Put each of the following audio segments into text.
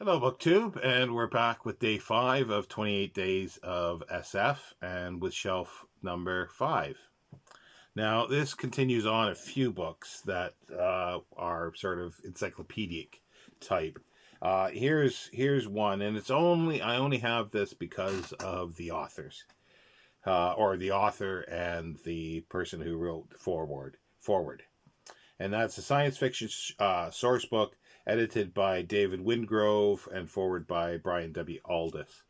Hello, BookTube, and we're back with day 5 of 28 days of SF, and with shelf number 5. Now, this continues on a few books that are sort of encyclopedic type. Here's one, and I only have this because of the authors, or the author and the person who wrote forward, and that's a science fiction source book edited by David Wingrove and forward by Brian W. Aldiss.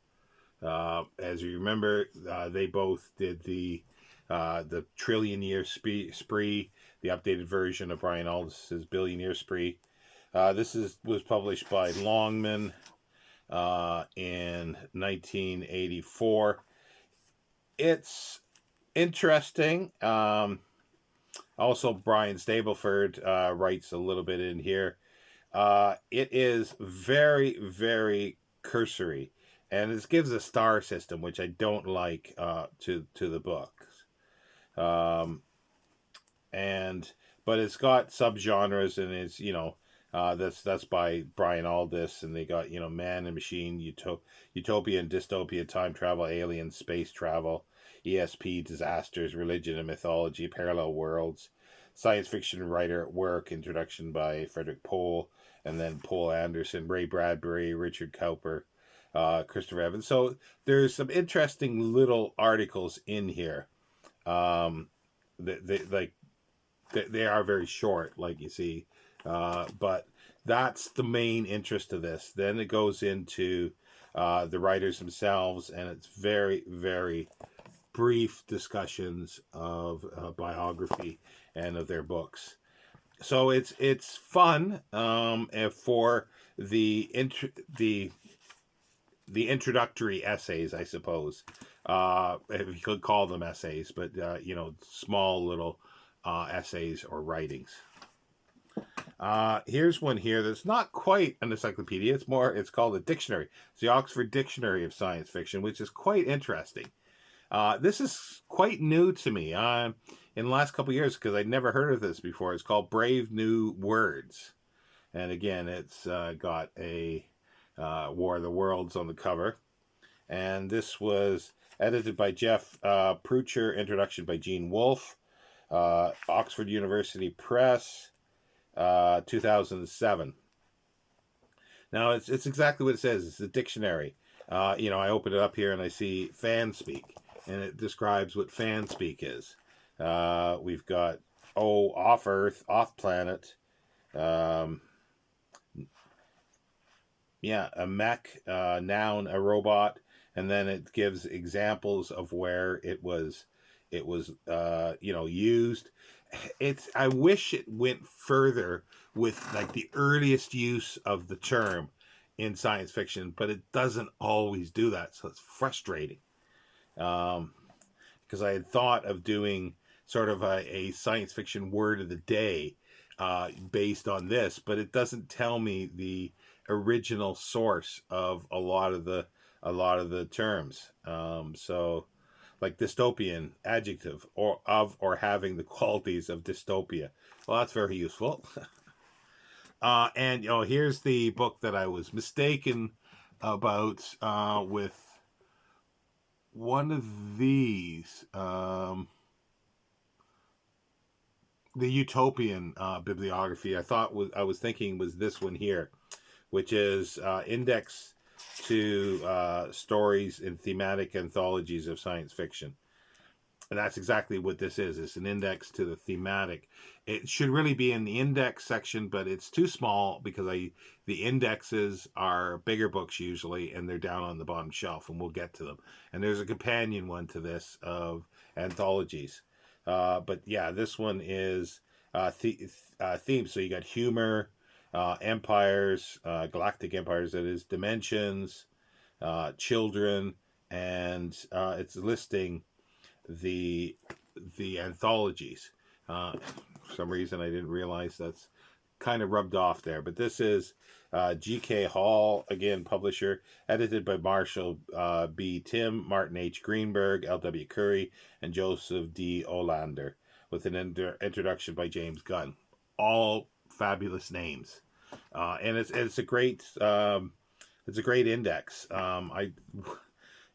As you remember, they both did the Trillion Year Spree, the updated version of Brian Aldiss's Billion Year Spree. Was published by Longman in 1984. It's interesting. Also, Brian Stableford writes a little bit in here. It is very, very cursory, and it gives a star system, which I don't like to the books. But it's got subgenres, and it's that's by Brian Aldiss, and they got man and machine, utopia and dystopia, time travel, alien, space travel, ESP, disasters, religion and mythology, parallel worlds, science fiction writer at work, introduction by Frederick Pohl, and then Poul Anderson, Ray Bradbury, Richard Cowper, Christopher Evans. So there's some interesting little articles in here. They are very short, like you see, but that's the main interest of this. Then it goes into the writers themselves, and it's very, very brief discussions of biography and of their books. So it's fun for the introductory essays, I suppose, if you could call them essays, but small little essays or writings. Here's one here that's not quite an encyclopedia. It's called a dictionary. It's the Oxford Dictionary of Science Fiction, which is quite interesting. This is quite new to me in the last couple of years, because I'd never heard of this before. It's called Brave New Words. And again, it's got a War of the Worlds on the cover. And this was edited by Jeff Prucher, introduction by Gene Wolfe, Oxford University Press, 2007. Now, it's exactly what it says. It's a dictionary. I open it up here and I see fan speak, and it describes what fan speak is. We've got, off Earth, off planet, a mech, noun, a robot, and then it gives examples of where it was used. I wish it went further with like the earliest use of the term in science fiction, but it doesn't always do that, so it's frustrating. Because I had thought of doing sort of a science fiction word of the day based on this, but it doesn't tell me the original source of a lot of the terms. So, like dystopian, adjective, or having the qualities of dystopia. Well, that's very useful. And here's the book that I was mistaken about with one of these, the utopian bibliography. I was thinking was this one here, which is Index to Stories in Thematic Anthologies of Science Fiction. And that's exactly what this is. It's an index to the thematic. It should really be in the index section, but it's too small because the indexes are bigger books usually, and they're down on the bottom shelf, and we'll get to them. And there's a companion one to this of anthologies. But yeah, this one is theme. So you got humor, empires, galactic empires, that is, dimensions, children, and it's listing the anthologies. For some reason I didn't realize that's kind of rubbed off there, but this is G.K. Hall, again publisher, edited by Marshall B. Tim, Martin H. Greenberg, L.W. Curry, and Joseph D. Olander, with an introduction by James Gunn. All fabulous names, and it's a great It's a great index.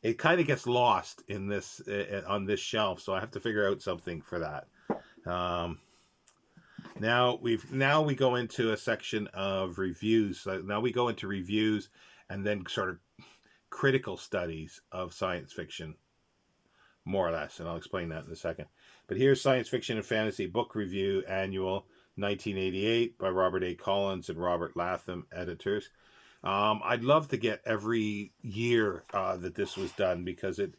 It kind of gets lost in this on this shelf, so I have to figure out something for that. Um, now we go into a section of reviews. So now we go into reviews and then sort of critical studies of science fiction, more or less, and I'll explain that in a second. But here's Science Fiction and Fantasy Book Review Annual 1988 by Robert A. Collins and Robert Latham, editors. I'd love to get every year that this was done, because it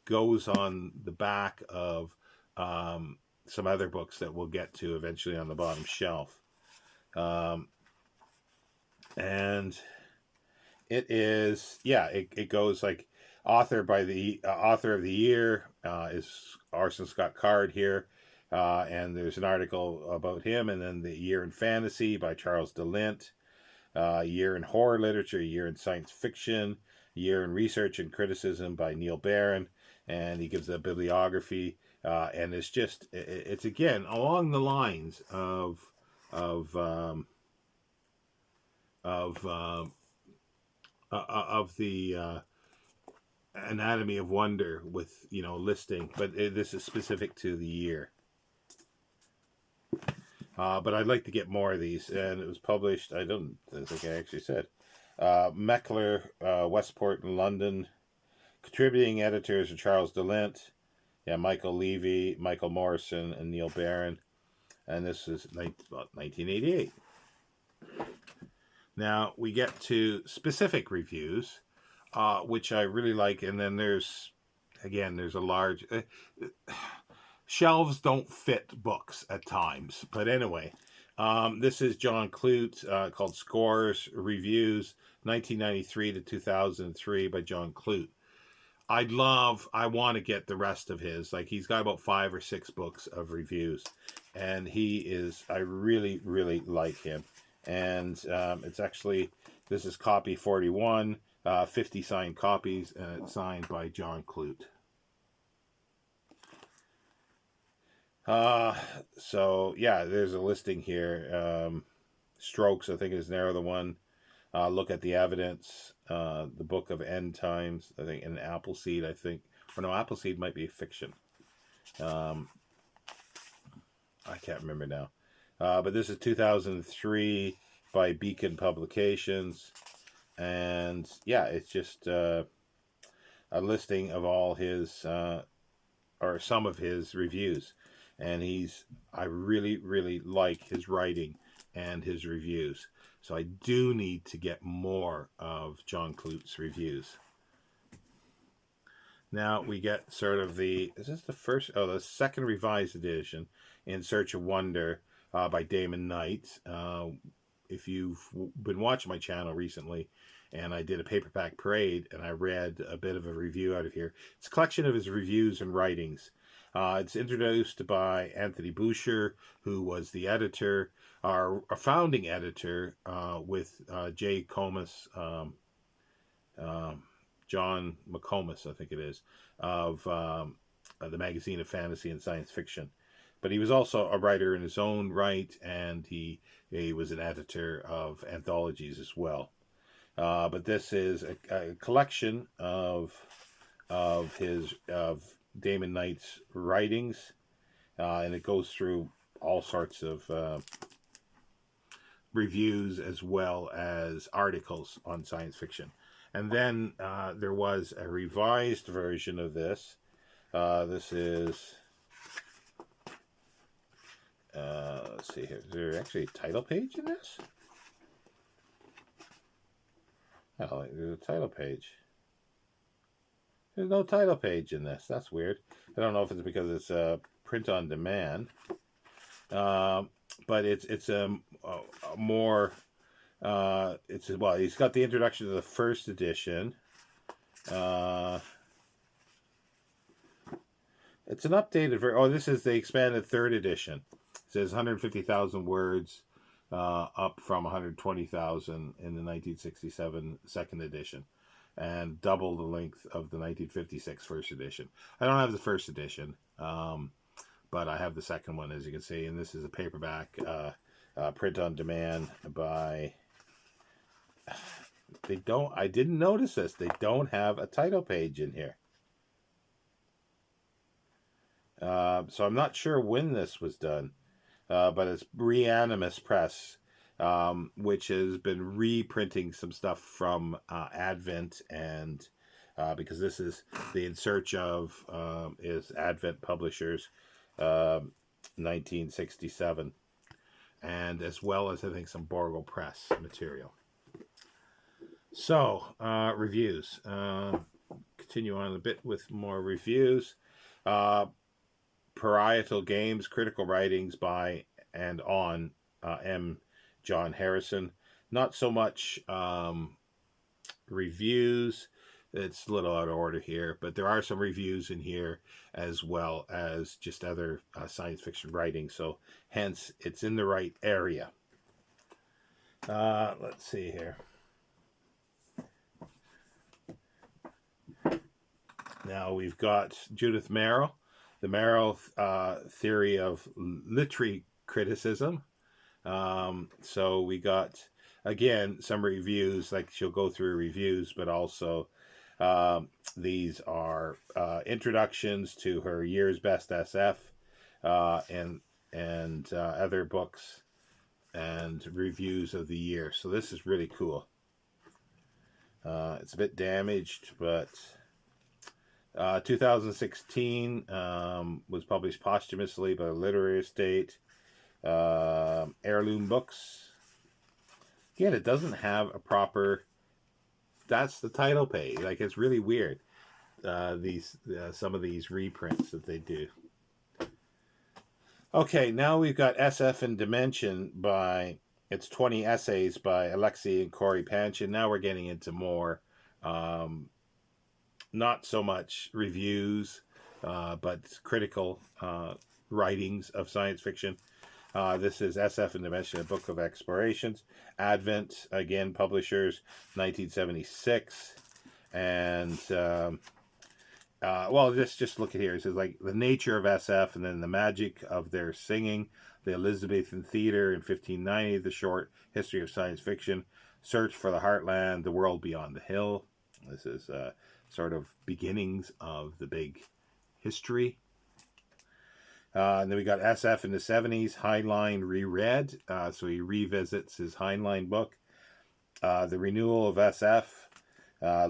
goes on the back of some other books that we'll get to eventually on the bottom shelf. And it is, yeah, it goes like author of the year is Orson Scott Card here. And there's an article about him, and then the year in fantasy by Charles DeLint. Year in horror literature, year in science fiction, year in research and criticism by Neil Barron, and he gives a bibliography, and it's again along the lines of um, of the Anatomy of Wonder, with listing, but this is specific to the year. But I'd like to get more of these, and it was published, I don't think I actually said, Meckler, Westport, and London. Contributing editors are Charles DeLint, Michael Levy, Michael Morrison, and Neil Barron. And this is about 1988. Now we get to specific reviews, which I really like, and then there's a large... shelves don't fit books at times, but anyway, this is John Clute, called Scores Reviews 1993 to 2003 by John Clute. I want to get the rest of his. Like, he's got about 5 or 6 books of reviews, and I really, really like him. And it's actually, this is copy 41, 50 signed copies, and it's signed by John Clute. So yeah, there's a listing here. Strokes, I think, is narrow the one. Look at the evidence. The Book of End Times, I think, and Appleseed, I think. Or no, Appleseed might be fiction. I can't remember now. But this is 2003 by Beacon Publications. And yeah, it's just a listing of all his, or some of his reviews. And I really, really like his writing and his reviews. So I do need to get more of John Clute's reviews. Now we get sort of the second revised edition, In Search of Wonder, by Damon Knight. If you've been watching my channel recently, and I did a paperback parade, and I read a bit of a review out of here. It's a collection of his reviews and writings. It's introduced by Anthony Boucher, who was the editor, a founding editor, with Jay Comas, John McComas, I think it is, of the Magazine of Fantasy and Science Fiction. But he was also a writer in his own right, and he was an editor of anthologies as well. But this is a collection of Damon Knight's writings, and it goes through all sorts of reviews as well as articles on science fiction. And then there was a revised version of this. This is, let's see here, is there actually a title page in this? Oh, there's a title page. There's no title page in this. That's weird. I don't know if it's because it's print on demand, but it's a more he's got the introduction to the first edition. It's an updated version. Oh, this is the expanded third edition. It says 150,000 words, up from 120,000 in the 1967 second edition, and double the length of the 1956 first edition. I don't have the first edition, but I have the second one, as you can see, and this is a paperback, print on demand by they don't. I didn't notice this. They don't have a title page in here. So I'm not sure when this was done, but it's Reanimus Press, which has been reprinting some stuff from Advent, and because this is the In Search of is Advent Publishers, 1967, and as well as I think some Borgo Press material. So reviews. Continue on a bit with more reviews. Parietal Games, critical writings by and on M. John Harrison. Not so much reviews. It's a little out of order here, but there are some reviews in here as well as just other science fiction writing. So hence, it's in the right area. Let's see here. Now we've got Judith Merrill. The Merrill theory of literary criticism. So we got, again, some reviews, like she'll go through reviews, but also these are introductions to her year's best SF and other books and reviews of the year. So this is really cool. It's a bit damaged, but 2016 was published posthumously by the Literary Estate. Heirloom Books. Again, it doesn't have a proper... That's the title page. Like, it's really weird. Some of these reprints that they do. Okay, now we've got SF and Dimension by... It's 20 essays by Alexei and Corey Panchin. Now we're getting into more... not so much reviews, but critical writings of science fiction. This is SF and Dimension, a book of explorations. Advent, again, publishers, 1976. And, well, just look at here. It says, like, the nature of SF and then the magic of their singing, the Elizabethan theater in 1590, the short history of science fiction, search for the heartland, the world beyond the hill. This is sort of beginnings of the big history. And then we got SF in the 70s, Heinlein reread. So he revisits his Heinlein book. The renewal of SF,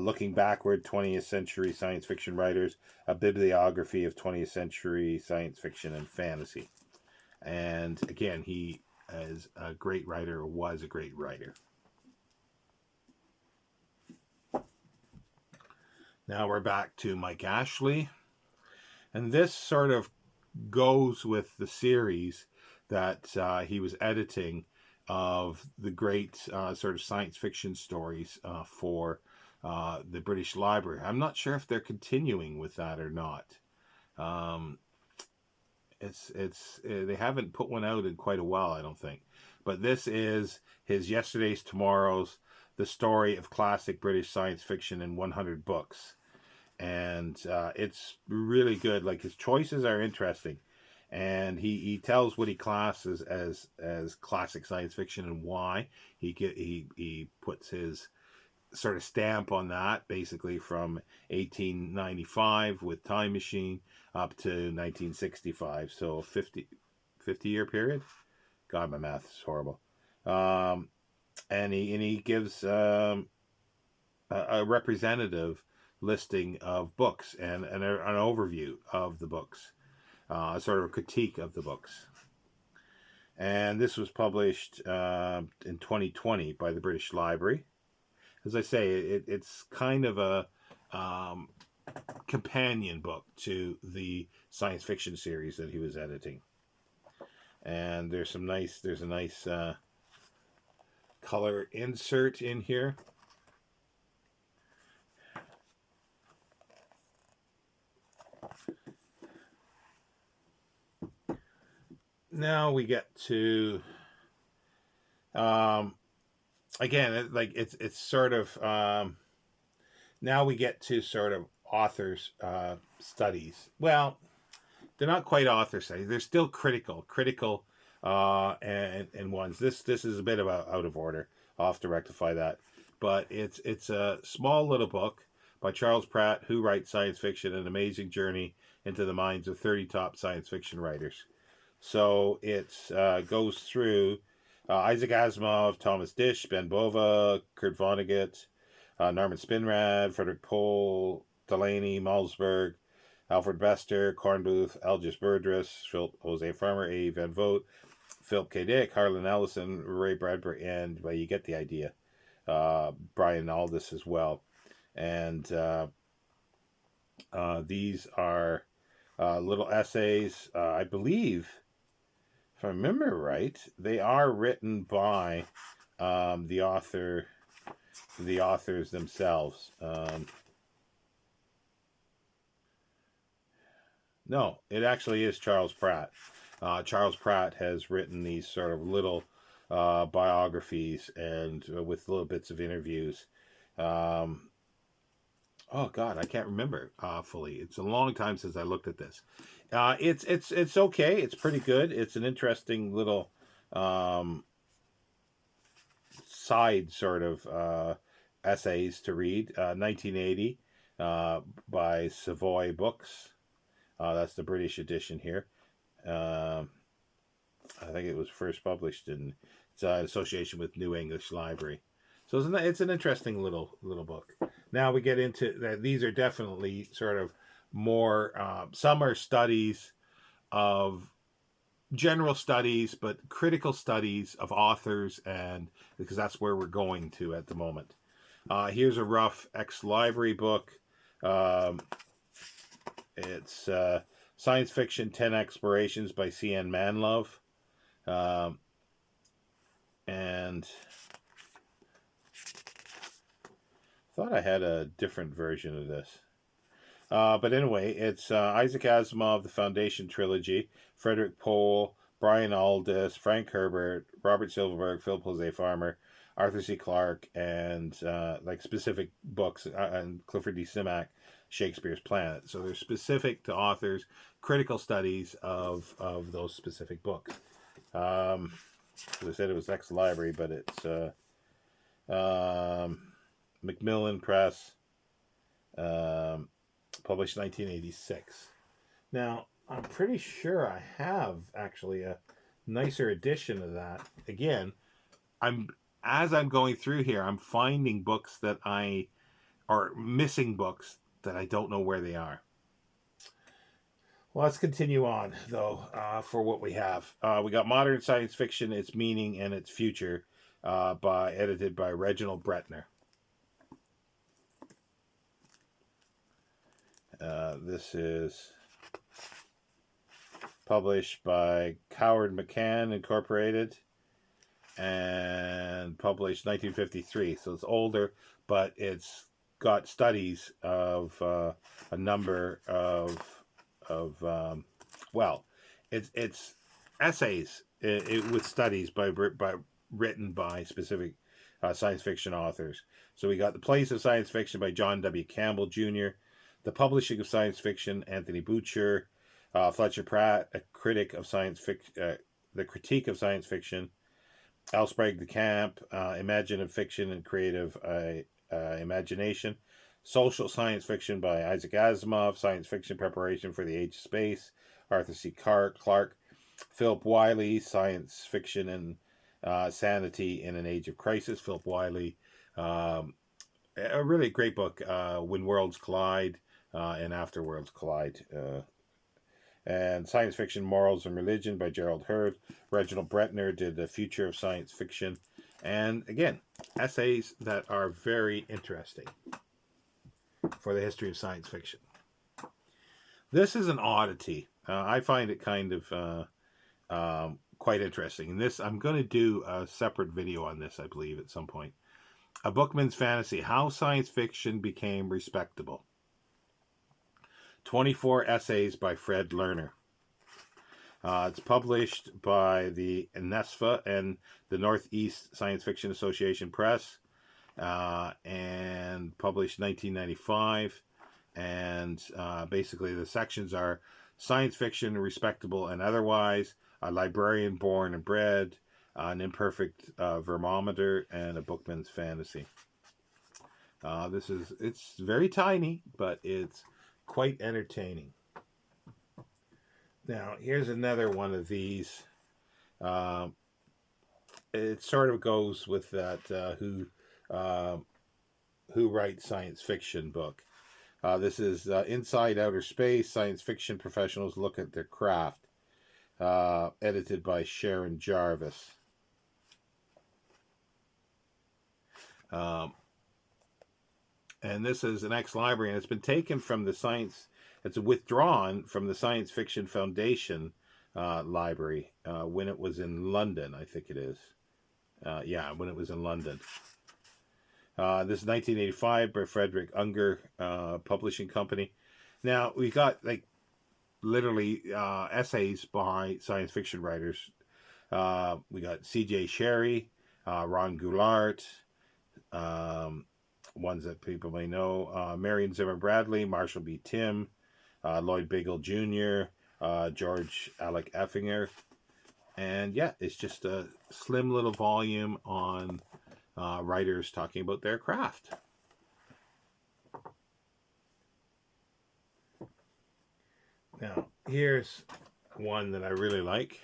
looking backward, 20th century science fiction writers, a bibliography of 20th century science fiction and fantasy. And again, he is a great writer, or was a great writer. Now we're back to Mike Ashley. And this sort of goes with the series that he was editing of the great sort of science fiction stories for the British Library. I'm not sure if they're continuing with that or not. They haven't put one out in quite a while, I don't think. But this is his Yesterday's Tomorrow's, the story of classic British science fiction in 100 books. And it's really good. Like, his choices are interesting. And he tells what he classes as classic science fiction and why. He puts his sort of stamp on that, basically from 1895 with Time Machine up to 1965. So 50-year period. God, my math is horrible. And he gives a representative listing of books and an overview of the books, a sort of a critique of the books. And this was published in 2020 by the British Library. As I say, it's kind of a companion book to the science fiction series that he was editing. And there's a nice color insert in here. Now we get to again, it's sort of now we get to sort of authors studies. Well, they're not quite author studies. They're still critical and ones. This is a bit of out of order. I'll have to rectify that. but it's a small little book by Charles Pratt, Who Writes Science Fiction: An Amazing Journey into the Minds of 30 Top Science Fiction Writers. So it goes through Isaac Asimov, Thomas Disch, Ben Bova, Kurt Vonnegut, Norman Spinrad, Frederick Pohl, Delaney, Malzberg, Alfred Bester, Kornbluth, Algis Burgess, Philip Jose Farmer, A. Van Vogt, Philip K. Dick, Harlan Ellison, Ray Bradbury, and, well, you get the idea, Brian Aldiss as well. And these are little essays. I believe, if I remember right, they are written by the authors themselves. No, it actually is Charles Pratt. Charles Pratt has written these sort of little biographies and with little bits of interviews. Oh God, I can't remember fully. It's a long time since I looked at this. It's okay. It's pretty good. It's an interesting little side sort of essays to read. 1980 by Savoy Books. That's the British edition here. I think it was first published in association with New English Library. So it's an interesting little book. Now we get into that. These are definitely sort of more. Some are studies of general studies, but critical studies of authors, and because that's where we're going to at the moment. Here's a rough ex-library book. It's Science Fiction 10 Explorations by C.N. Manlove. And thought I had a different version of this. But anyway, it's Isaac Asimov, The Foundation Trilogy, Frederick Pohl, Brian Aldiss, Frank Herbert, Robert Silverberg, Philip Jose Farmer, Arthur C. Clarke, and like specific books, and Clifford D. Simak, Shakespeare's Planet. So they're specific to authors, critical studies of those specific books. As I said, it was ex-library, but it's Macmillan Press, published 1986. Now, I'm pretty sure I have actually a nicer edition of that. Again, as I'm going through here, I'm finding books that are missing books that I don't know where they are. Well, let's continue on, though, for what we have. We got Modern Science Fiction, Its Meaning and Its Future, edited by Reginald Bretner. This is published by Coward McCann Incorporated and published 1953. So it's older, but it's got studies of a number of it's essays with studies written by specific science fiction authors. So we got The Place of Science Fiction by John W. Campbell Jr., The Publishing of Science Fiction, Anthony Boucher, Fletcher Pratt, a critic of science fiction, The Critique of Science Fiction, L. Sprague de Camp, Imaginative Fiction and Creative Imagination, Social Science Fiction by Isaac Asimov, Science Fiction Preparation for the Age of Space, Arthur C. Clarke, Philip Wiley, Science Fiction and Sanity in an Age of Crisis. Philip Wiley, a really great book, When Worlds Collide and After Worlds Collide. And Science Fiction, Morals and Religion by Gerald Hurd. Reginald Bretner did The Future of Science Fiction. And again, essays that are very interesting for the history of science fiction. This is an oddity. I find it kind of quite interesting. And this, I'm going to do a separate video on this, I believe, at some point. A Bookman's Fantasy, How Science Fiction Became Respectable. 24 essays by Fred Lerner. It's published by the NESFA and the Northeast Science Fiction Association Press, and published 1995. And basically the sections are Science Fiction, Respectable and Otherwise, A Librarian Born and Bred, An Imperfect Vermometer, and A Bookman's Fantasy. It's very tiny, but it's quite entertaining. Now, here's another one of these. Um, it sort of goes with that uh, who writes science fiction book. This is Inside Outer Space: Science Fiction Professionals Look at Their Craft, edited by Sharon Jarvis. Um, and this is an ex-library, and it's been taken from the science. It's withdrawn from the Science Fiction Foundation library when it was in London, I think it is. Yeah, when it was in London. This is 1985 by Frederick Unger Publishing Company. Now, we got like literally essays by science fiction writers. We got C.J. Sherry, Ron Goulart, ones that people may know, Marion Zimmer Bradley, Marshall B. Tim, Lloyd Bagel Jr., George Alec Effinger. And yeah, it's just a slim little volume on writers talking about their craft. Now, here's one that I really like,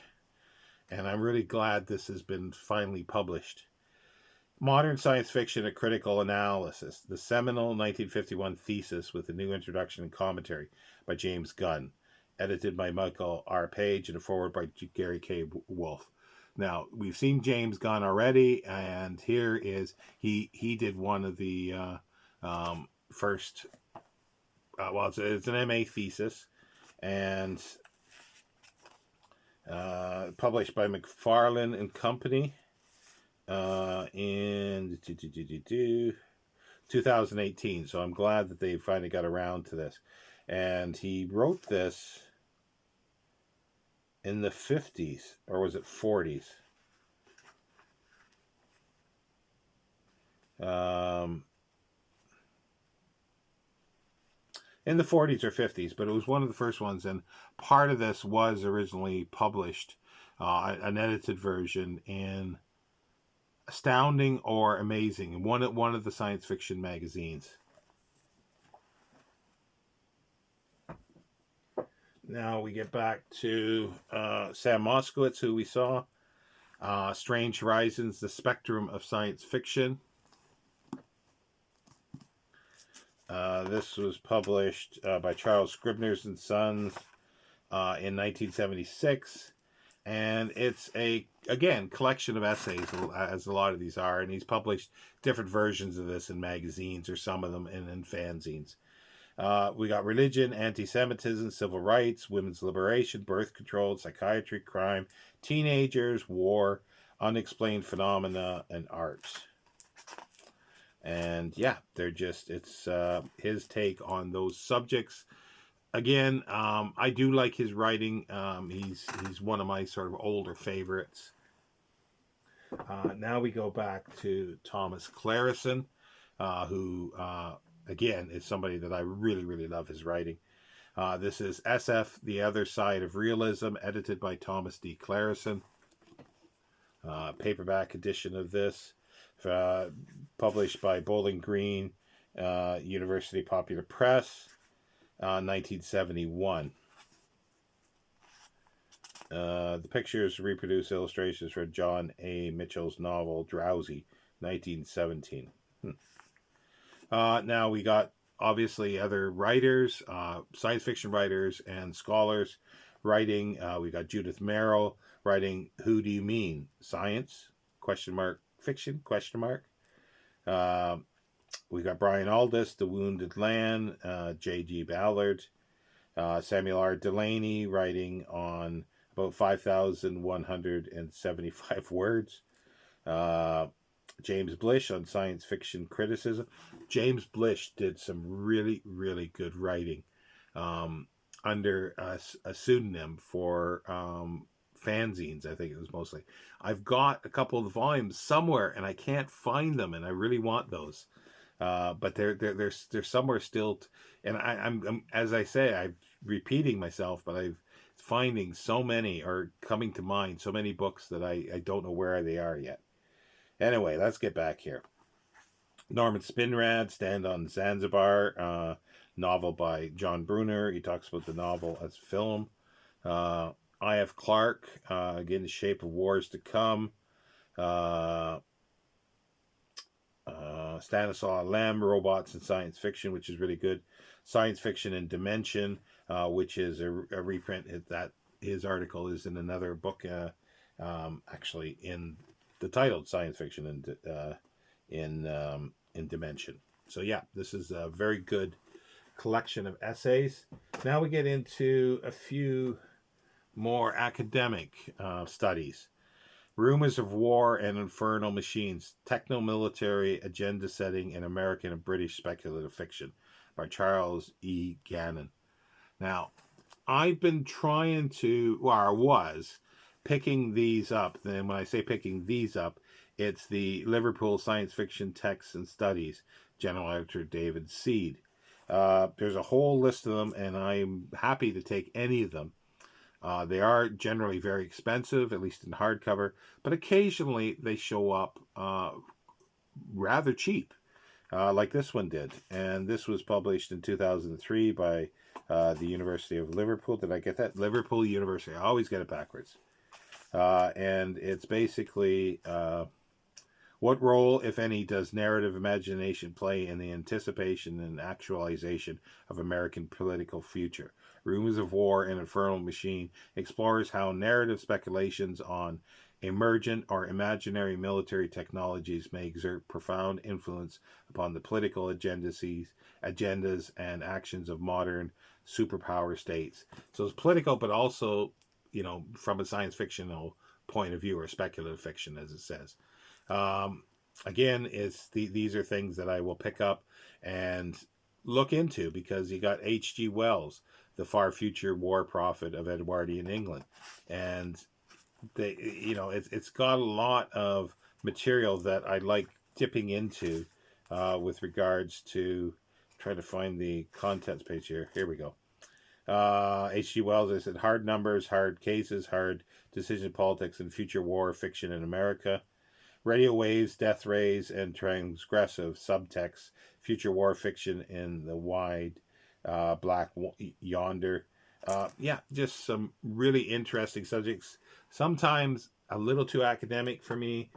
and I'm really glad this has been finally published. Modern Science Fiction, A Critical Analysis, the seminal 1951 thesis with a new introduction and commentary by James Gunn, edited by Michael R. Page and a foreword by Gary K. Wolfe. Now, we've seen James Gunn already, and here is, he did one of the first, well, it's an MA thesis, and published by McFarlane and Company in 2018. So I'm glad that they finally got around to this. And he wrote this in the 50s, or was it 40s? In the 40s or 50s, but it was one of the first ones, and part of this was originally published, an edited version in Astounding or Amazing, one of the science fiction magazines. Now we get back to Sam Moskowitz, who we saw. Strange Horizons, The Spectrum of Science Fiction. This was published by Charles Scribner's and Sons in 1976. And it's again, collection of essays, as a lot of these are. And he's published different versions of this in magazines, or some of them in fanzines. We got religion, anti-Semitism, civil rights, women's liberation, birth control, psychiatry, crime, teenagers, war, unexplained phenomena, and arts. And yeah, it's his take on those subjects. Again, I do like his writing. He's one of my sort of older favorites. Now we go back to Thomas Clarison, who again is somebody that I really, really love his writing. This is SF, The Other Side of Realism, edited by Thomas D. Clarison. Paperback edition of this, published by Bowling Green University Popular Press, 1971. The pictures reproduce illustrations from John A. Mitchell's novel Drowsy, 1917. Now we got, obviously, other writers, science fiction writers and scholars writing. We got Judith Merrill writing Who Do You Mean? Science? ? Fiction? ? We got Brian Aldiss, The Wounded Land, J.G. Ballard, Samuel R. Delaney writing on about 5,175 words. James Blish on science fiction criticism. James Blish did some really, really good writing under a pseudonym for fanzines, I think it was mostly. I've got a couple of the volumes somewhere, and I can't find them, and I really want those. But they're somewhere still, and I'm as I say, I'm repeating myself, but I'm finding so many, or coming to mind, so many books that I don't know where they are yet. Anyway, let's get back here. Norman Spinrad, Stand on Zanzibar, novel by John Brunner. He talks about the novel as film. I.F. Clarke, again, The Shape of Wars to Come. Stanislaw Lem, Robots and Science Fiction, which is really good. Science Fiction and Dimension, which is a reprint. That his article is in another book, actually in the titled Science Fiction and in Dimension. So yeah, this is a very good collection of essays. Now we get into a few more academic studies. Rumors of War and Infernal Machines, Techno-Military Agenda Setting in American and British Speculative Fiction by Charles E. Gannon. Now, I've been trying to, or I was, picking these up. Then when I say picking these up, it's the Liverpool Science Fiction Texts and Studies, General Editor David Seed. There's a whole list of them, and I'm happy to take any of them. They are generally very expensive, at least in hardcover, but occasionally they show up rather cheap, like this one did. And this was published in 2003 by the University of Liverpool. Did I get that? Liverpool University. I always get it backwards. And it's basically what role, if any, does narrative imagination play in the anticipation and actualization of American political future? Rumors of War and Infernal Machine explores how narrative speculations on emergent or imaginary military technologies may exert profound influence upon the political agendas and actions of modern superpower states. So it's political, but also, from a science fictional point of view, or speculative fiction, as it says. Again, these are things that I will pick up and look into, because you got H.G. Wells, the far future war prophet of Edwardian England, and it's got a lot of material that I like dipping into with regards to trying to find the contents page here. Here we go. H.G. Wells, I said, hard numbers, hard cases, hard decision politics, and future war fiction in America. Radio waves, death rays, and transgressive subtext, future war fiction in the wide black yonder. Just some really interesting subjects. Sometimes a little too academic for me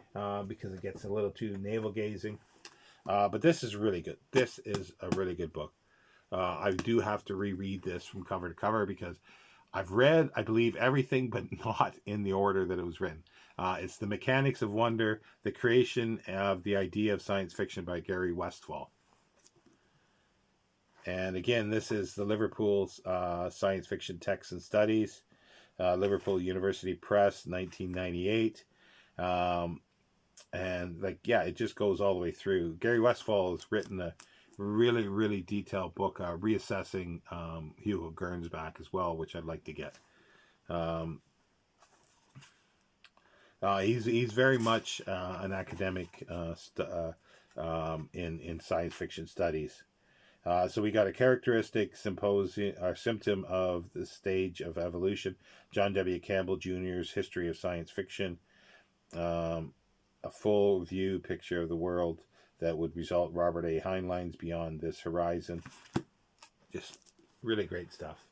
because it gets a little too navel-gazing. But this is really good. This is a really good book. I do have to reread this from cover to cover, because I've read, I believe, everything, but not in the order that it was written. It's The Mechanics of Wonder, The Creation of the Idea of Science Fiction by Gary Westfall. And again, this is the Liverpool's Science Fiction Texts and Studies, Liverpool University Press, 1998. It just goes all the way through. Gary Westfall has written a really, really detailed book, reassessing Hugo Gernsback as well, which I'd like to get. He's very much an academic in science fiction studies. So we got a characteristic symptom of the stage of evolution, John W. Campbell Jr.'s History of Science Fiction, a full view picture of the world that would result Robert A. Heinlein's Beyond This Horizon. Just really great stuff.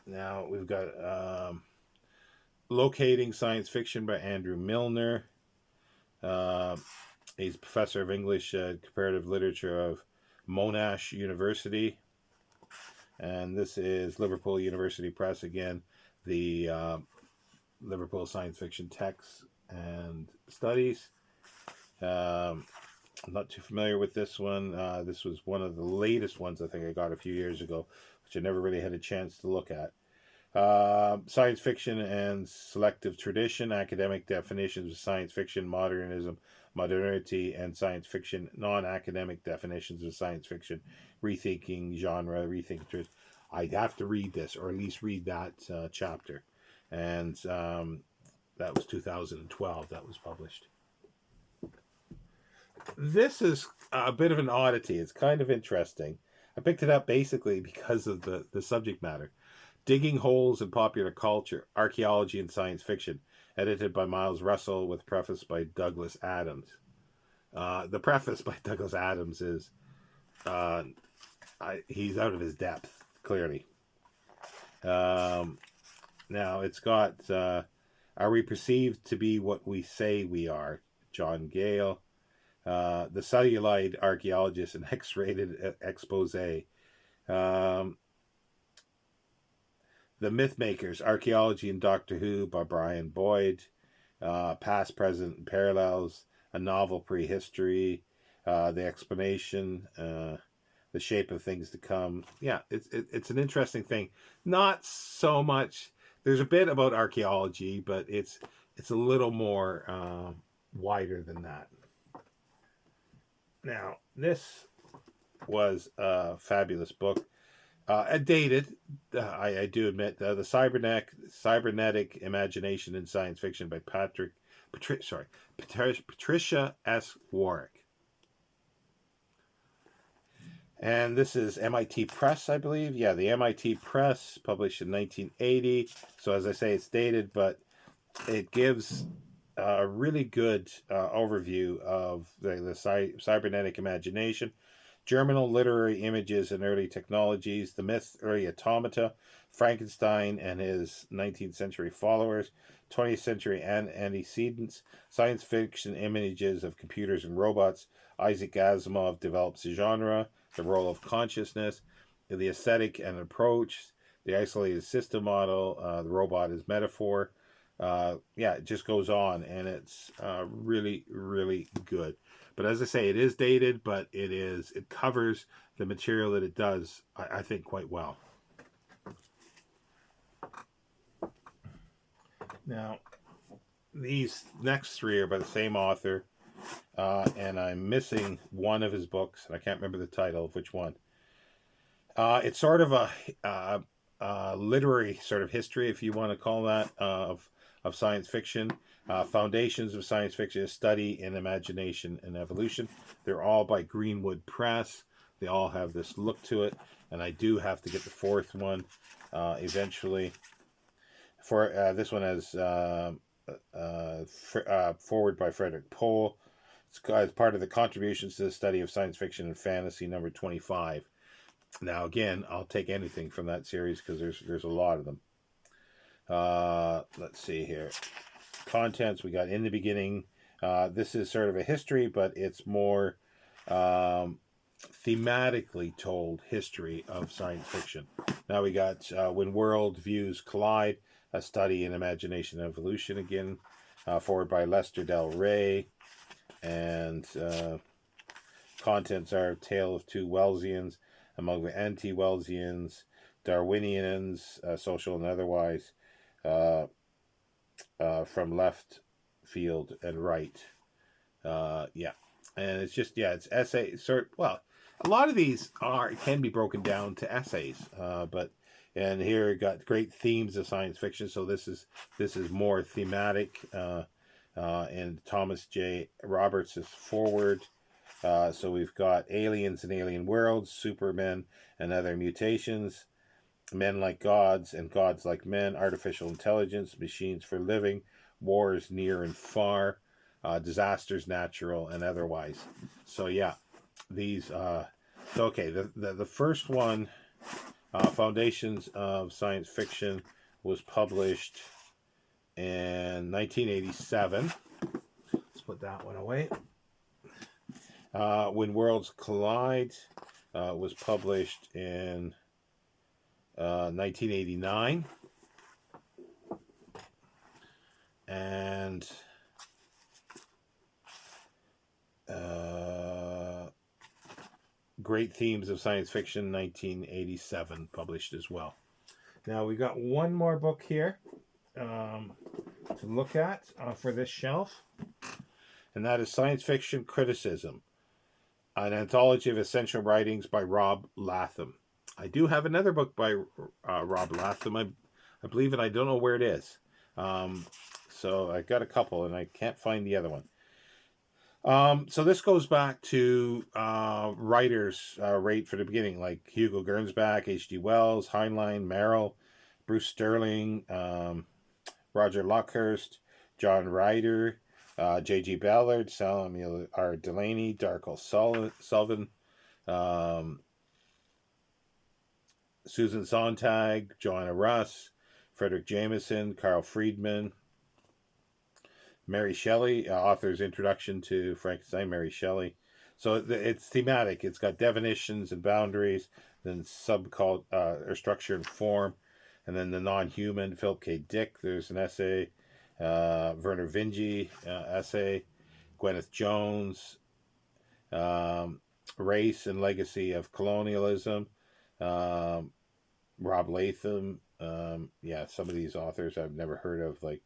Now we've got Locating Science Fiction by Andrew Milner. He's a professor of English comparative literature of Monash University. And this is Liverpool University Press, again, the Liverpool Science Fiction Texts and Studies. I'm not too familiar with this one. This was one of the latest ones I think I got a few years ago, which I never really had a chance to look at. Science Fiction and Selective Tradition, Academic Definitions of Science Fiction, Modernism, Modernity, and Science Fiction, Non-Academic Definitions of Science Fiction, Rethinking Genre, Rethinking Truth. I'd have to read this, or at least read that chapter. And that was 2012 that was published. This is a bit of an oddity. It's kind of interesting. I picked it up basically because of the subject matter. Digging Holes in Popular Culture, Archaeology and Science Fiction, edited by Miles Russell, with preface by Douglas Adams. The preface by Douglas Adams is he's out of his depth, clearly. Now it's got Are We Perceived to Be What We Say We Are? John Gale. The Celluloid Archaeologist, an X-rated expose. The Mythmakers, Archaeology and Doctor Who by Brian Boyd. Past, Present, and Parallels, a novel prehistory. The Explanation, The Shape of Things to Come. Yeah, it's an interesting thing. Not so much. There's a bit about archaeology, but it's a little more wider than that. Now, this was a fabulous book. Dated, I do admit, the Cybernetic Imagination in Science Fiction by Patricia S. Warwick. And this is MIT Press, I believe. Yeah, the MIT Press, published in 1980. So as I say, it's dated, but it gives a really good overview of the cybernetic imagination, germinal literary images and early technologies, the myth, early automata, Frankenstein and his 19th century followers, 20th century antecedents, science fiction images of computers and robots. Isaac Asimov develops a genre, the role of consciousness, the aesthetic and approach, the isolated system model, the robot as metaphor. It just goes on, and it's really, really good. But as I say, it is dated, but it covers the material that it does, I think, quite well. Now, these next three are by the same author, and I'm missing one of his books, and I can't remember the title of which one. It's sort of a literary sort of history, if you want to call that, of science fiction. Foundations of Science Fiction, a Study in Imagination and Evolution. They're all by Greenwood Press. They all have this look to it, and I do have to get the fourth one eventually. For this one has forward by Frederick Pohl. It's part of the Contributions to the Study of Science Fiction and Fantasy, number 25. Now, again, I'll take anything from that series because there's a lot of them. Let's see here. Contents, we got In the Beginning. This is sort of a history, but it's more thematically told history of science fiction. Now we got When World Views Collide, a Study in Imagination and Evolution, again, forward by Lester Del Rey. And contents are Tale of Two Wellesians, Among the Anti-Wellesians, Darwinians, social and otherwise, from left field and right. And it's just, it's essay a lot of these can be broken down to essays, and here it got great themes of science fiction. So this is more thematic, and Thomas J. Roberts is forward. So we've got Aliens and Alien Worlds, Supermen and Other Mutations, Men Like Gods and Gods Like Men, Artificial Intelligence, Machines for Living, Wars Near and Far, Disasters Natural and Otherwise. So these the first one, Foundations of Science Fiction, was published in 1987. Let's put that one away. When Worlds Collide was published in 1989. And Great Themes of Science Fiction, 1987, published as well. Now we got one more book here to look at for this shelf, and that is Science Fiction Criticism, an anthology of essential writings by Rob Latham. I do have another book by Rob Latham, I believe, and I don't know where it is. So I got a couple, and I can't find the other one. So this goes back to writers right from the beginning, like Hugo Gernsback, H.G. Wells, Heinlein, Merrill, Bruce Sterling, Roger Luckhurst, John Ryder, J.G. Ballard, Samuel R. Delaney, Darko Sullivan, um, Susan Sontag, Joanna Russ, Frederick Jameson, Carl Friedman, Mary Shelley, author's introduction to Frankenstein, Mary Shelley. So it's thematic. It's got definitions and boundaries, then subcult or structure and form, and then the non-human. Philip K. Dick. There's an essay. Werner Vinge essay. Gwyneth Jones. Race and Legacy of Colonialism. Rob Latham. Yeah, some of these authors I've never heard of, like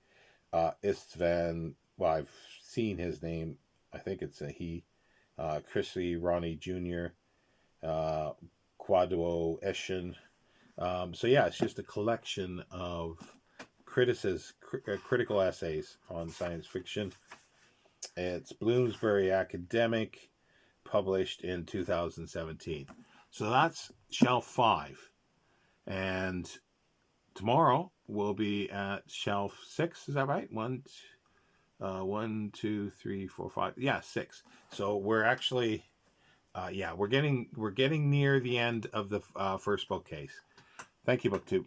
Istvan. Well, I've seen his name. I think it's a he. Chrissy Ronnie Jr. Kwadwo Eshin. So yeah, it's just a collection of critical essays on science fiction. It's Bloomsbury Academic, published in 2017. So that's shelf 5. And tomorrow we'll be at shelf 6. Is that right? 1, 2, 3, 4, 5. Yeah, 6. So we're actually, we're getting near the end of the first bookcase. Thank you, BookTube.